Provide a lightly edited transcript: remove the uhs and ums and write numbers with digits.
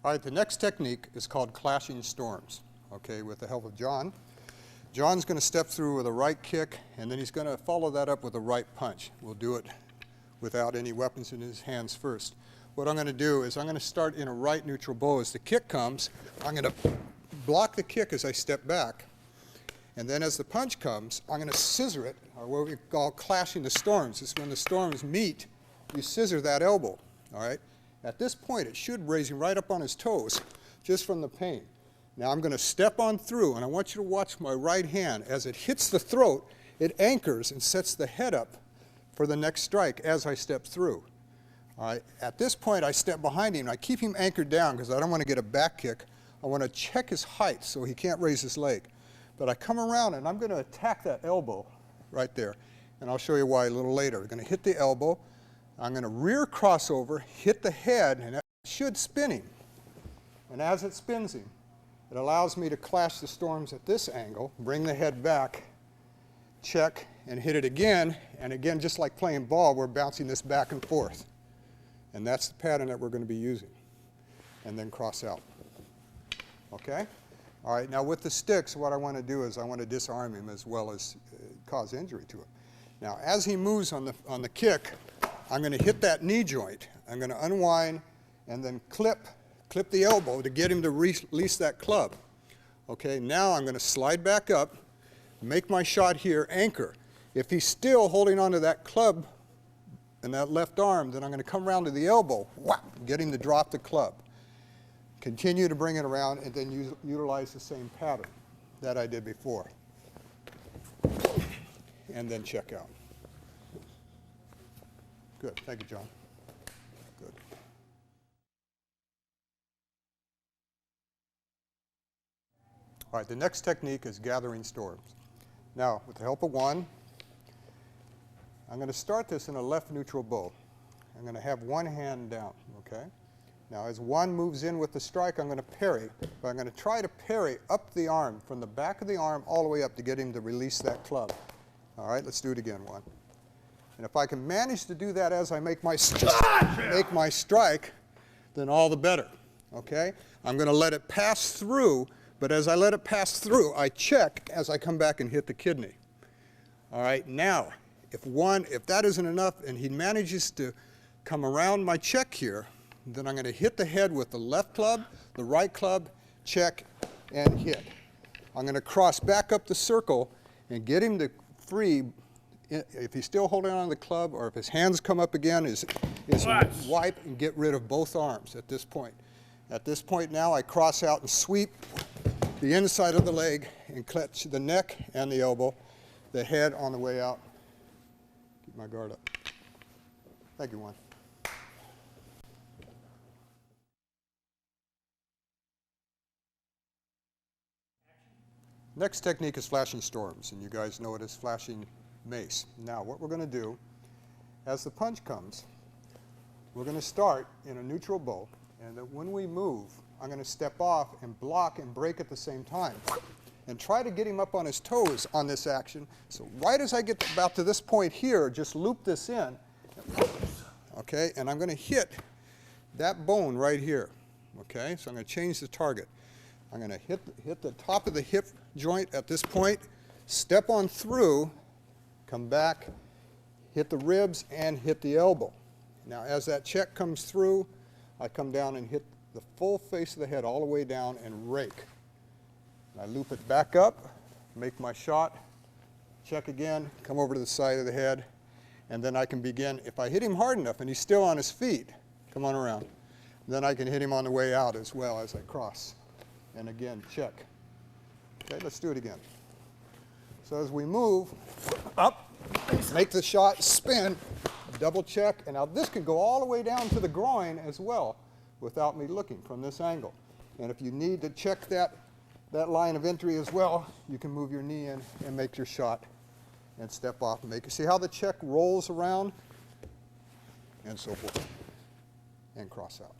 All right, the next technique is called clashing storms, okay, with the help of John. John's going to step through with a right kick, and then he's going to follow that up with a right punch. We'll do it without any weapons in his hands first. What I'm going to do is I'm going to start in a right neutral bow. As the kick comes, I'm going to block the kick as I step back. And then as the punch comes, I'm going to scissor it, or what we call clashing the storms. It's when the storms meet, you scissor that elbow, all right? At this point, it should raise him right up on his toes, just from the pain. Now I'm going to step on through, and I want you to watch my right hand. As it hits the throat, it anchors and sets the head up for the next strike as I step through. All right. At this point, I step behind him. I keep him anchored down because I don't want to get a back kick. I want to check his height so he can't raise his leg. But I come around, and I'm going to attack that elbow right there. And I'll show you why a little later. I'm going to hit the elbow. I'm going to rear crossover, hit the head, and that should spin him. And as it spins him, it allows me to clash the storms at this angle, bring the head back, check, and hit it again. And again, just like playing ball, we're bouncing this back and forth. And that's the pattern that we're going to be using. And then cross out. Okay? All right, now with the sticks, what I want to do is I want to disarm him as well as cause injury to him. Now, as he moves on the kick, I'm going to hit that knee joint. I'm going to unwind and then clip the elbow to get him to release that club. Okay, now I'm going to slide back up, make my shot here, anchor. If he's still holding onto that club and that left arm, then I'm going to come around to the elbow, whap, get him to drop the club. Continue to bring it around and then utilize the same pattern that I did before. And then check out. Good. Thank you, John. Good. All right, the next technique is gathering storms. Now, with the help of one, I'm going to start this in a left neutral bow. I'm going to have one hand down, okay? Now, as one moves in with the strike, I'm going to parry, but I'm going to try to parry up the arm, from the back of the arm all the way up to get him to release that club. All right, let's do it again, one. And if I can manage to do that as I make my strike, then all the better, okay? I'm going to let it pass through, but as I let it pass through, I check as I come back and hit the kidney. All right, now, if that isn't enough and he manages to come around my check here, then I'm going to hit the head with the left club, the right club, check, and hit. I'm going to cross back up the circle and get him to free. If he's still holding on to the club, or if his hands come up again, is wipe and get rid of both arms at this point. At this point now, I cross out and sweep the inside of the leg and clutch the neck and the elbow, the head on the way out. Keep my guard up. Thank you, Juan. Next technique is flashing storms, and you guys know it as flashing mace. Now, what we're going to do, as the punch comes, we're going to start in a neutral bow, and that when we move, I'm going to step off and block and break at the same time, and try to get him up on his toes on this action. So right as I get about to this point here, just loop this in, okay, and I'm going to hit that bone right here, okay? So I'm going to change the target. I'm going to hit the top of the hip joint at this point, step on through, come back, hit the ribs, and hit the elbow. Now, as that check comes through, I come down and hit the full face of the head all the way down and rake. I loop it back up, make my shot, check again, come over to the side of the head, and then I can begin. If I hit him hard enough and he's still on his feet, come on around, then I can hit him on the way out as well as I cross. And again, check. Okay, let's do it again. So as we move up, make the shot, spin, double check, and now this can go all the way down to the groin as well without me looking from this angle. And if you need to check that line of entry as well, you can move your knee in and make your shot and step off and make it. See how the check rolls around? And so forth. And cross out.